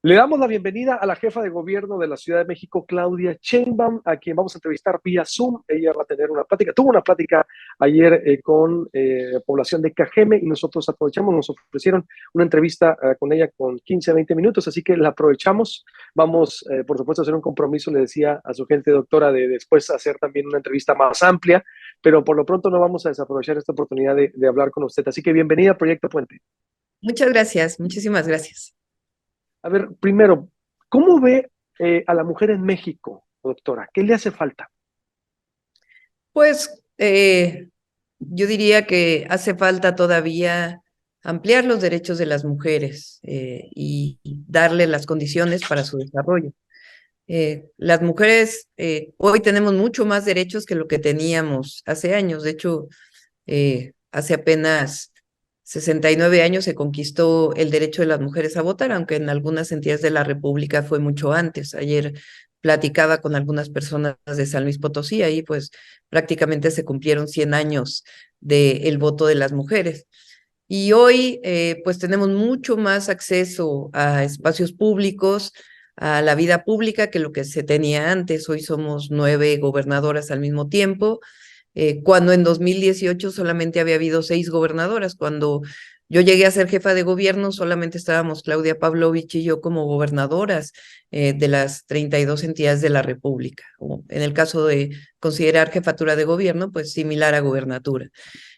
Le damos la bienvenida a la jefa de gobierno de la Ciudad de México, Claudia Sheinbaum, a quien vamos a entrevistar vía Zoom. Ella va a tener una plática, tuvo una plática ayer con población de Cajeme y nosotros aprovechamos, nos ofrecieron una entrevista con ella con 15 a 20 minutos, así que la aprovechamos. Vamos, por supuesto, a hacer un compromiso, le decía a su gente doctora, de después hacer también una entrevista más amplia, pero por lo pronto no vamos a desaprovechar esta oportunidad de hablar con usted. Así que bienvenida a Proyecto Puente. Muchas gracias, muchísimas gracias. A ver, primero, ¿cómo ve a la mujer en México, doctora? ¿Qué le hace falta? Pues yo diría que hace falta todavía ampliar los derechos de las mujeres y darle las condiciones para su desarrollo. Las mujeres hoy tenemos mucho más derechos que lo que teníamos hace años. De hecho, hace apenas 69 años se conquistó el derecho de las mujeres a votar, aunque en algunas entidades de la República fue mucho antes. Ayer platicaba con algunas personas de San Luis Potosí, ahí pues prácticamente se cumplieron 100 años del voto de las mujeres. Y hoy pues tenemos mucho más acceso a espacios públicos, a la vida pública que lo que se tenía antes. Hoy somos 9 gobernadoras al mismo tiempo, cuando en 2018 solamente había habido 6 gobernadoras. Cuando yo llegué a ser jefa de gobierno, solamente estábamos Claudia Pavlovich y yo como gobernadoras de las 32 entidades de la República. O en el caso de considerar jefatura de gobierno, pues similar a gobernatura.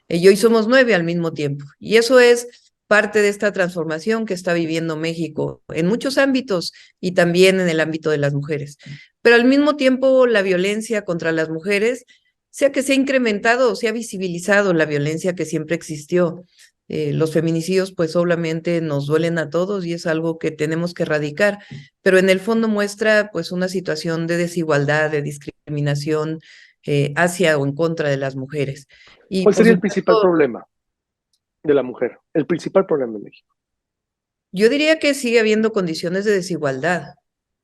Y hoy somos 9 al mismo tiempo. Y eso es parte de esta transformación que está viviendo México en muchos ámbitos y también en el ámbito de las mujeres. Pero al mismo tiempo, la violencia contra las mujeres, sea que se ha incrementado o se ha visibilizado la violencia que siempre existió. Los feminicidios pues obviamente nos duelen a todos y es algo que tenemos que erradicar, pero en el fondo muestra pues una situación de desigualdad, de discriminación hacia o en contra de las mujeres. Y ¿Cuál por sería el principal supuesto, problema de la mujer? El principal problema en México. yo diría que sigue habiendo condiciones de desigualdad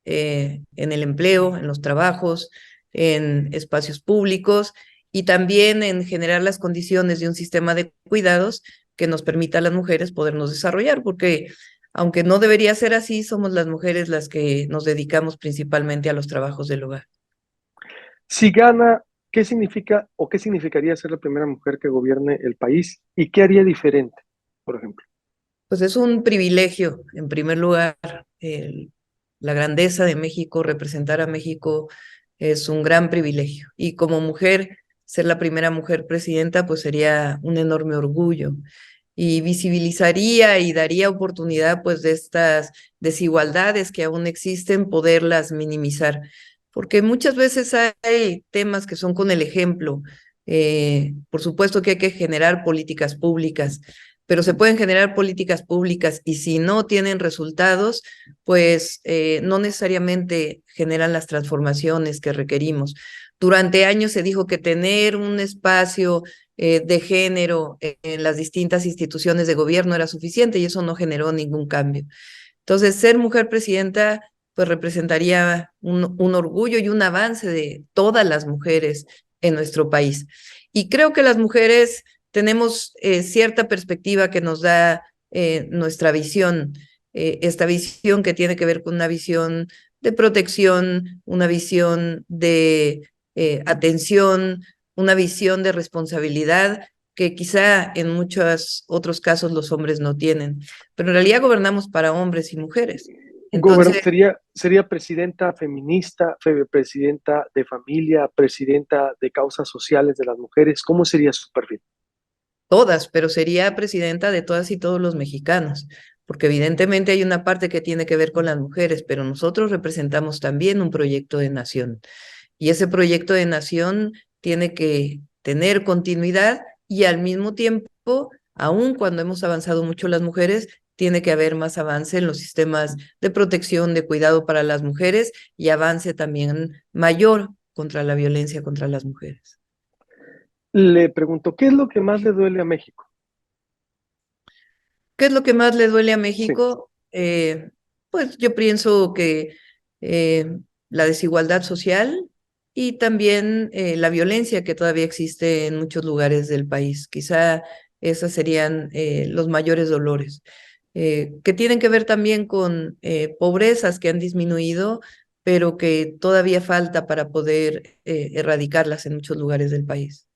en el empleo, en los trabajos, en espacios públicos y también en generar las condiciones de un sistema de cuidados que nos permita a las mujeres podernos desarrollar, porque aunque no debería ser así, somos las mujeres las que nos dedicamos principalmente a los trabajos del hogar. Si gana, ¿qué significa o qué significaría ser la primera mujer que gobierne el país y qué haría diferente, por ejemplo? Pues es un privilegio, en primer lugar, la grandeza de México, representar a México es un gran privilegio. Y como mujer, ser la primera mujer presidenta, pues sería un enorme orgullo. Y visibilizaría y daría oportunidad, pues, de estas desigualdades que aún existen, poderlas minimizar. Porque muchas veces hay temas que son con el ejemplo. Por supuesto que hay que generar políticas públicas, pero se pueden generar políticas públicas y si no tienen resultados, pues no necesariamente generan las transformaciones que requerimos. Durante años se dijo que tener un espacio de género en las distintas instituciones de gobierno era suficiente y eso no generó ningún cambio. Entonces, ser mujer presidenta pues representaría un orgullo y un avance de todas las mujeres en nuestro país. Y creo que las mujeres tenemos cierta perspectiva que nos da nuestra visión, esta visión que tiene que ver con una visión de protección, una visión de atención, una visión de responsabilidad que quizá en muchos otros casos los hombres no tienen. Pero en realidad gobernamos para hombres y mujeres. Entonces, ¿Sería presidenta feminista, presidenta de familia, presidenta de causas sociales de las mujeres? ¿Cómo sería su perfil? todas, pero sería presidenta de todas y todos los mexicanos, porque evidentemente hay una parte que tiene que ver con las mujeres, pero nosotros representamos también un proyecto de nación. Y ese proyecto de nación tiene que tener continuidad y al mismo tiempo, aun cuando hemos avanzado mucho las mujeres, tiene que haber más avance en los sistemas de protección, de cuidado para las mujeres y avance también mayor contra la violencia contra las mujeres. Le pregunto, ¿qué es lo que más le duele a México? ¿Qué es lo que más le duele a Sí. México? Pues yo pienso que eh, la desigualdad social y también la violencia que todavía existe en muchos lugares del país. Quizá esos serían los mayores dolores. que tienen que ver también con pobrezas que han disminuido, pero que todavía falta para poder erradicarlas en muchos lugares del país.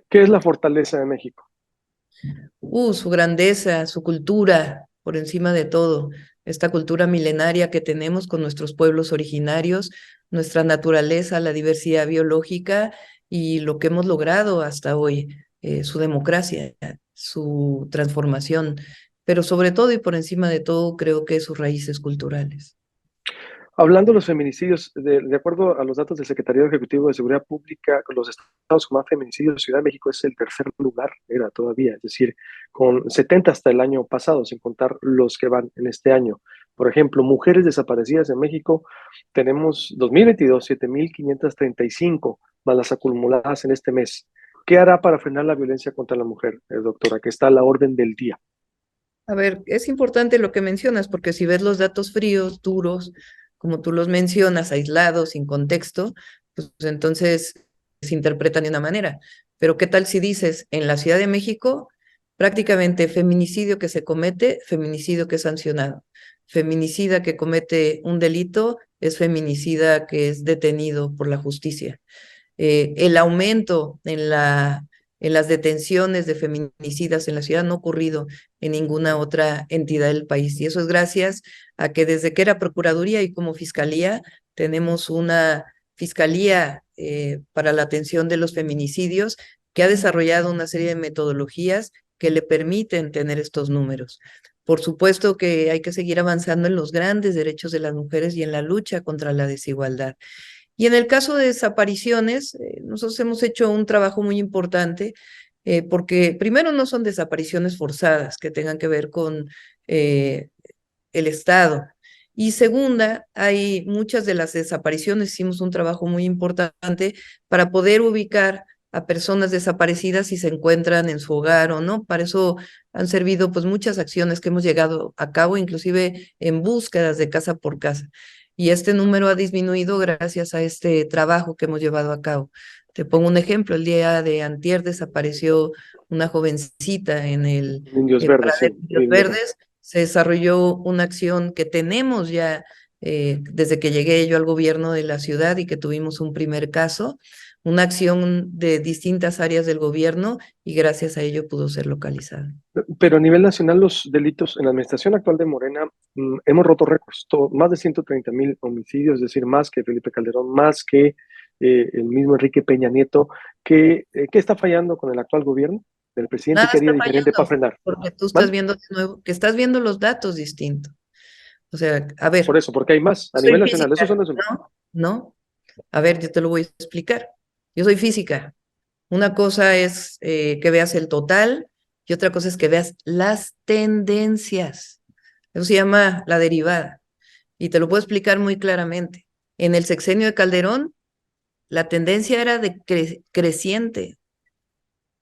¿Qué es la fortaleza de México? Su grandeza, su cultura, por encima de todo, esta cultura milenaria que tenemos con nuestros pueblos originarios, nuestra naturaleza, la diversidad biológica y lo que hemos logrado hasta hoy, su democracia, su transformación, pero sobre todo y por encima de todo, creo que sus raíces culturales. Hablando de los feminicidios, de acuerdo a los datos del Secretariado Ejecutivo de Seguridad Pública, los estados con más feminicidios, Ciudad de México es el tercer lugar, era todavía, es decir, con 70 hasta el año pasado, sin contar los que van en este año. Por ejemplo, mujeres desaparecidas en México, tenemos 2022, 7.535 más las acumuladas en este mes. ¿Qué hará para frenar la violencia contra la mujer, doctora, que está a la orden del día? A ver, es importante lo que mencionas, porque si ves los datos fríos, duros, como tú los mencionas, aislados, sin contexto, pues entonces se interpretan de una manera. Pero ¿qué tal si dices, en la Ciudad de México, prácticamente feminicidio que se comete, feminicidio que es sancionado? Feminicida que comete un delito es feminicida que es detenido por la justicia. El aumento en las detenciones de feminicidas en la ciudad no ha ocurrido en ninguna otra entidad del país. Y eso es gracias a que desde que era Procuraduría y como Fiscalía, tenemos una Fiscalía para la atención de los feminicidios que ha desarrollado una serie de metodologías que le permiten tener estos números. Por supuesto que hay que seguir avanzando en los grandes derechos de las mujeres y en la lucha contra la desigualdad. Y en el caso de desapariciones, nosotros hemos hecho un trabajo muy importante porque primero no son desapariciones forzadas que tengan que ver con el Estado. Y segunda, hay muchas de las desapariciones, hicimos un trabajo muy importante para poder ubicar a personas desaparecidas si se encuentran en su hogar o no. Para eso han servido pues muchas acciones que hemos llegado a cabo, inclusive en búsquedas de casa por casa. Y este número ha disminuido gracias a este trabajo que hemos llevado a cabo. Te pongo un ejemplo, el día de antier desapareció una jovencita en el Indios Verdes, sí. Pradero de Indios Verdes. Se desarrolló una acción que tenemos ya desde que llegué yo al gobierno de la ciudad y que tuvimos un primer caso, una acción de distintas áreas del gobierno y gracias a ello pudo ser localizada. Pero a nivel nacional, los delitos en la administración actual de Morena, hemos roto récords, más de 130,000 homicidios, es decir, más que Felipe Calderón, más que el mismo Enrique Peña Nieto. ¿Qué está fallando con el actual gobierno del presidente? Nada ¿Qué haría está diferente para fallando, frenar? porque tú estás ¿Vale? viendo de nuevo, que estás viendo los datos distintos. O sea, a ver, Por eso, porque hay más a soy nivel nacional. Esos física, son los números. ¿no? ¿No? A ver, yo te lo voy a explicar. Yo soy física. Una cosa es que veas el total y otra cosa es que veas las tendencias. Eso se llama la derivada. Y te lo puedo explicar muy claramente. En el sexenio de Calderón, la tendencia era de creciente.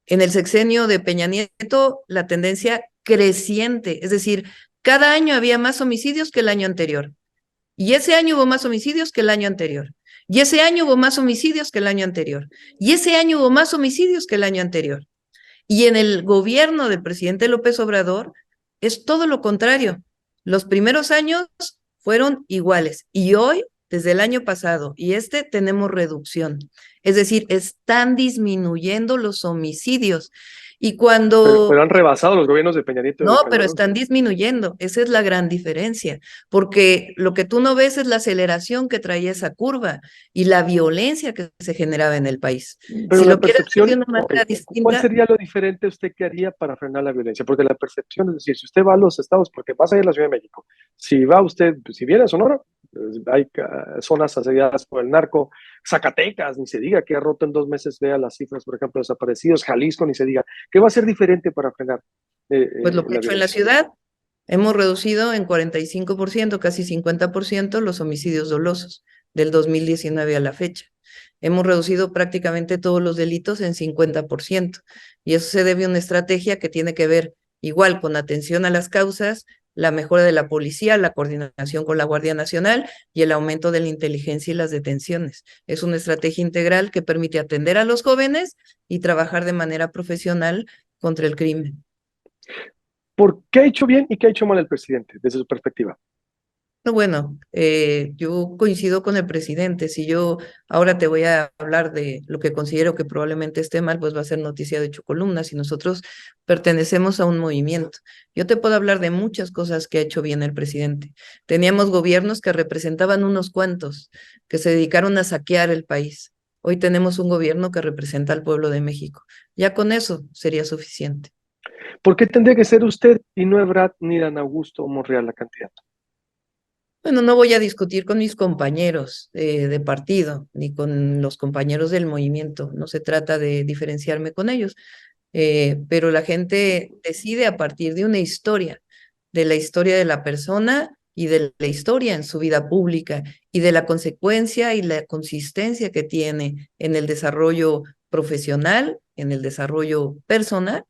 En el sexenio de Peña Nieto, la tendencia creciente. Es decir, cada año había más homicidios que el año anterior. Y ese año hubo más homicidios que el año anterior. Y ese año hubo más homicidios que el año anterior. Y ese año hubo más homicidios que el año anterior. Y en el gobierno del presidente López Obrador es todo lo contrario. Los primeros años fueron iguales y hoy, desde el año pasado y tenemos reducción. Es decir, están disminuyendo los homicidios. Y Pero cuando han rebasado los gobiernos de Peña Nieto y de no, pero Calderón. están disminuyendo. Esa es la gran diferencia, porque lo que tú no ves es la aceleración que traía esa curva y la violencia que se generaba en el país. Pero Si la lo quieres ver de percepción, una ok, manera ¿cuál distinta, sería lo diferente usted que haría para frenar la violencia? Porque la percepción es decir, si usted va a los estados, porque vas a ir a la Ciudad de México, si va usted, si viene a Sonora, hay zonas asediadas por el narco, Zacatecas, ni se diga que ha roto en 2 meses, vea las cifras, por ejemplo, desaparecidos, Jalisco, ni se diga. ¿Qué va a ser diferente para frenar pues lo que he la hecho en la violencia? ciudad, hemos reducido en 45%, casi 50%, los homicidios dolosos del 2019 a la fecha. Hemos reducido prácticamente todos los delitos en 50%. Y eso se debe a una estrategia que tiene que ver igual con atención a las causas, la mejora de la policía, la coordinación con la Guardia Nacional y el aumento de la inteligencia y las detenciones. Es una estrategia integral que permite atender a los jóvenes y trabajar de manera profesional contra el crimen. ¿Por qué ha hecho bien y qué ha hecho mal el presidente desde su perspectiva? No, bueno, yo coincido con el presidente. Si yo ahora te voy a hablar de lo que considero que probablemente esté mal, pues va a ser noticia de 8 columnas y nosotros pertenecemos a un movimiento. Yo te puedo hablar de muchas cosas que ha hecho bien el presidente. Teníamos gobiernos que representaban unos cuantos, que se dedicaron a saquear el país. Hoy tenemos un gobierno que representa al pueblo de México. Ya con eso sería suficiente. ¿Por qué tendría que ser usted y no Ebrard ni Dan Augusto Monreal la candidata? Bueno, no voy a discutir con mis compañeros de partido ni con los compañeros del movimiento. No se trata de diferenciarme con ellos, pero la gente decide a partir de una historia, de la historia de la persona y de la historia en su vida pública y de la consecuencia y la consistencia que tiene en el desarrollo profesional, en el desarrollo personal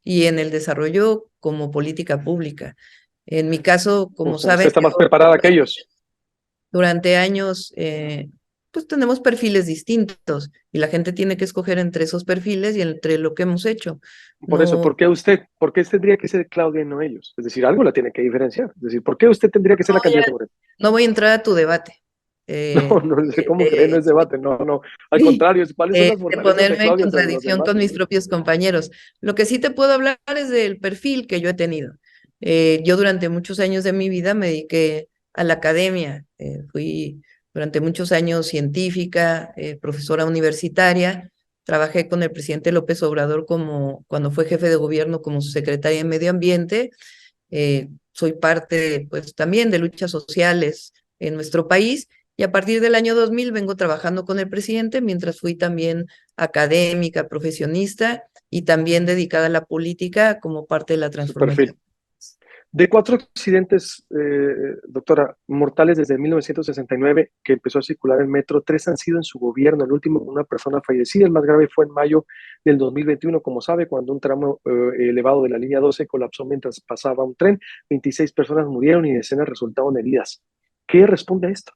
y en el desarrollo como política pública. En mi caso, O como sea, usted saben, está más preparada que ellos. durante años, pues tenemos perfiles distintos y la gente tiene que escoger entre esos perfiles y entre lo que hemos hecho. Por eso, No, por qué tendría que ser Claudia y no ellos? Es decir, algo la tiene que diferenciar. Es decir, ¿por qué usted tendría que ser no la voy a, candidata por él? no voy a entrar a tu debate. No, eh, no sé de, cómo creen, no de- es debate, no, no. Al sí, contrario, ¿cuáles son las de fortalezas de ponerme en Claudia sobre los contradicción demás? con mis propios compañeros. Lo que sí te puedo hablar es del perfil que yo he tenido. Yo durante muchos años de mi vida me dediqué a la academia. Fui durante muchos años científica, profesora universitaria. Trabajé con el presidente López Obrador como cuando fue jefe de gobierno como su secretaria de Medio Ambiente. Soy parte, pues, también de luchas sociales en nuestro país y a partir del año 2000 vengo trabajando con el presidente mientras fui también académica, profesionista y también dedicada a la política como parte de la Su perfil. transformación. De cuatro accidentes, doctora, mortales desde 1969 que empezó a circular el metro, tres han sido en su gobierno. El último, una persona fallecida. El más grave fue en mayo del 2021, como sabe, cuando un tramo elevado de la línea 12 colapsó mientras pasaba un tren. 26 personas murieron y decenas resultaron heridas. ¿Qué responde a esto?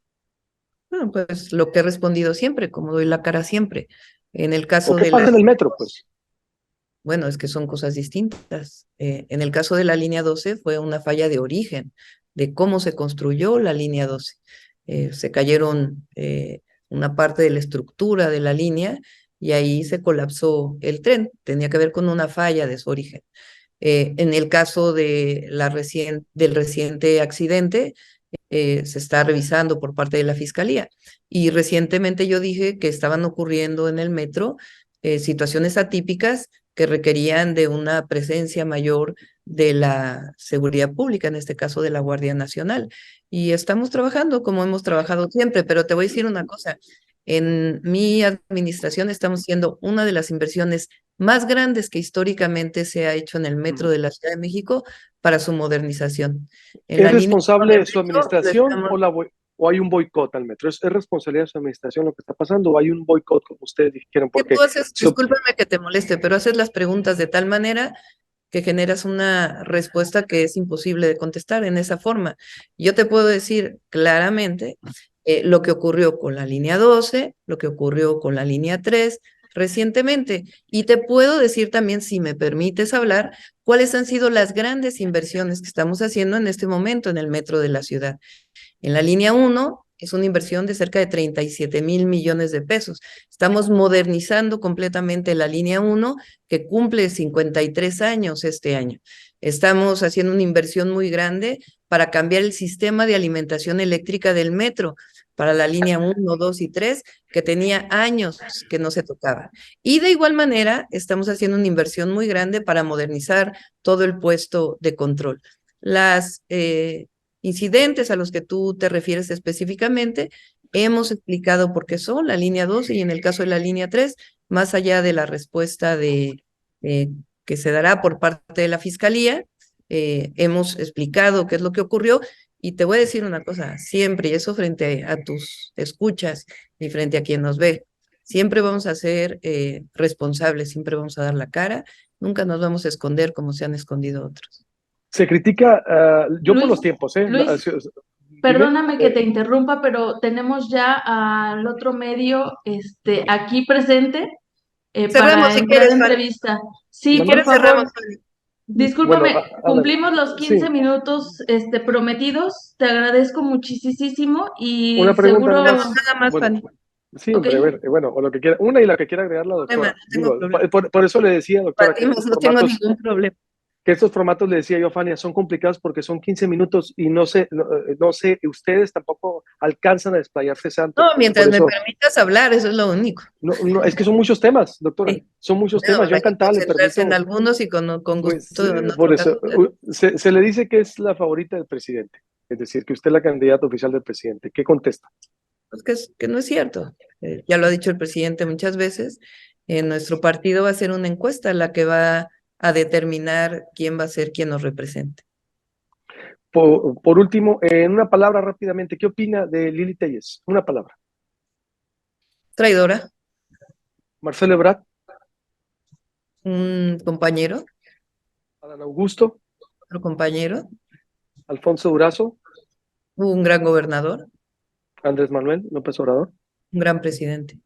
Bueno, pues lo que he respondido siempre, como doy la cara siempre. En el ¿O caso qué de pasa en el metro? Pues bueno, es que son cosas distintas. En el caso de la línea 12 fue una falla de origen, de cómo se construyó la línea 12. Se cayeron una parte de la estructura de la línea y ahí se colapsó el tren. Tenía que ver con una falla de su origen. En el caso de del reciente accidente, se está revisando por parte de la Fiscalía. Y recientemente yo dije que estaban ocurriendo en el metro situaciones atípicas que requerían de una presencia mayor de la seguridad pública, en este caso de la Guardia Nacional. Y estamos trabajando como hemos trabajado siempre, pero te voy a decir una cosa. En mi administración estamos haciendo una de las inversiones más grandes que históricamente se ha hecho en el metro de la Ciudad de México para su modernización. En ¿es la línea 1 del responsable su metro lo administración estamos. o hay un boicot al metro? ¿Es responsabilidad de su administración lo que está pasando o hay un boicot, como ustedes dijeron? Que Porque tú haces, su- discúlpame que te moleste, pero haces las preguntas de tal manera que generas una respuesta que es imposible de contestar en esa forma. Yo te puedo decir claramente lo que ocurrió con la línea 12, lo que ocurrió con la línea 3 recientemente. Y te puedo decir también, si me permites hablar, cuáles han sido las grandes inversiones que estamos haciendo en este momento en el metro de la ciudad. En la línea 1 es una inversión de cerca de 37,000 millones de pesos. Estamos modernizando completamente la línea 1, que cumple 53 años este año. Estamos haciendo una inversión muy grande para cambiar el sistema de alimentación eléctrica del metro para la línea 1, 2 y 3, que tenía años que no se tocaba. Y de igual manera, estamos haciendo una inversión muy grande para modernizar todo el puesto de control. Las incidentes a los que tú te refieres específicamente, hemos explicado por qué son la línea 2 y en el caso de la línea 3, más allá de la respuesta eh, que se dará por parte de la Fiscalía, hemos explicado qué es lo que ocurrió y te voy a decir una cosa, siempre, y eso frente a tus escuchas y frente a quien nos ve, siempre vamos a ser responsables, siempre vamos a dar la cara, nunca nos vamos a esconder como se han escondido otros. se critica, yo por los Luis, tiempos, ¿eh? Luis, Dime. perdóname que te interrumpa, pero tenemos ya al otro medio aquí presente Cerramos para si entrar quieres, a Fanny. entrevista. Sí, Si ¿Mande? por quieres, cerramos, favor. Fanny. Discúlpame, Bueno, cumplimos los 15 sí, minutos prometidos. Te agradezco muchísimo y una pregunta seguro, nada Tengo más. nada más, Bueno, Fanny. sí, ok. hombre, a ver, bueno, o lo que quiera, una y la que quiera agregar la No hay problema, doctora. no tengo Digo, problema. por eso le decía, doctora, Batimos, no tengo ningún problema. que estos formatos, le decía yo a Fania, son complicados porque son 15 minutos y no sé, ustedes tampoco alcanzan a desplayarse tanto. No, Por mientras me eso, permitas hablar, eso es lo único. es que son muchos temas, doctora, Sí. son muchos Bueno, temas. Yo hay que encantado le concentrarse en permito, algunos y con pues, gusto en por otro caso. eso, se le dice que es la favorita del presidente, es decir, que usted es la candidata oficial del presidente. ¿Qué contesta? Pues que no es cierto. Ya lo ha dicho el presidente muchas veces. Nuestro partido va a hacer una encuesta la que va a determinar quién va a ser quien nos represente. Por último, en una palabra rápidamente, ¿qué opina de Lili Telles? Una palabra. Traidora, Marcelo Ebrard, un compañero, Adán Augusto, otro compañero, Alfonso Durazo, un gran gobernador, Andrés Manuel López Obrador, un gran presidente,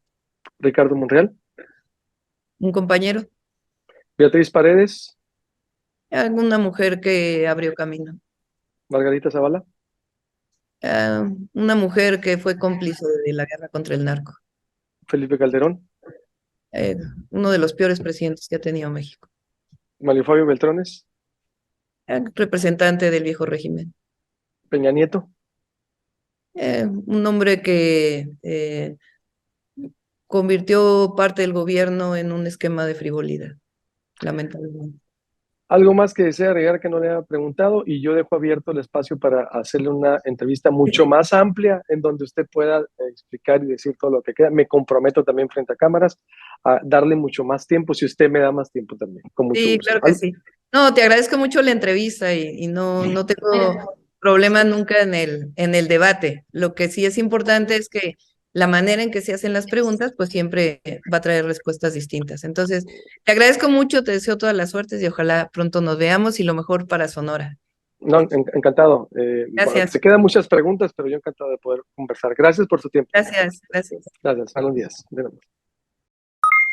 Ricardo Monreal, un compañero, Beatriz Paredes, una mujer que abrió camino, Margarita Zavala, una mujer que fue cómplice de la guerra contra el narco, Felipe Calderón, eh, uno de los peores presidentes que ha tenido México, Mario Fabio Beltrones, representante del viejo régimen. Peña Nieto, Un hombre que convirtió parte del gobierno en un esquema de frivolidad, lamentablemente. algo más que desea agregar que no le haya preguntado y yo dejo abierto el espacio para hacerle una entrevista mucho más amplia en donde usted pueda explicar y decir todo lo que queda. Me comprometo también frente a cámaras a darle mucho más tiempo si usted me da más tiempo también, con mucho Sí, gusto. claro que sí. No, te agradezco mucho la entrevista y no tengo problema nunca en el debate. Lo que sí es importante es que la manera en que se hacen las preguntas, pues siempre va a traer respuestas distintas. Entonces, te agradezco mucho, te deseo todas las suertes y ojalá pronto nos veamos y lo mejor para Sonora. No, encantado. Gracias, Se quedan muchas preguntas, pero yo encantado de poder conversar. Gracias por su tiempo. gracias, gracias. Gracias. Buenos días. De nada.